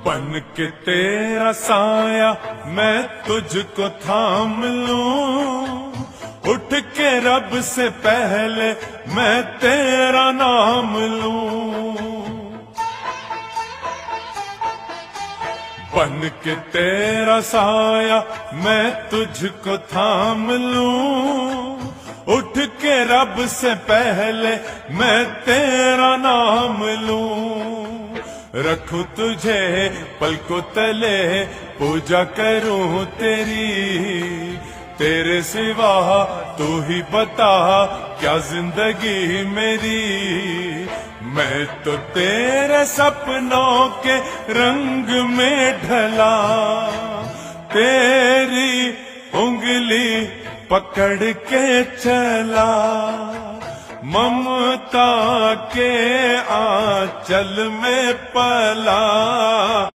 बन के तेरा साया मैं तुझको थाम लूं, उठ के रब से पहले मैं तेरा नाम लूं। बन के तेरा साया मैं तुझको थाम लूं, उठ के रब से पहले मैं तेरा नाम लूं। रखूं तुझे पलकों तले, पूजा करूं तेरी, तेरे सिवा तू ही बता क्या जिंदगी मेरी। मैं तो तेरे सपनों के रंग में ढला, तेरी उंगली पकड़ के चला, ममता के आंचल में पला।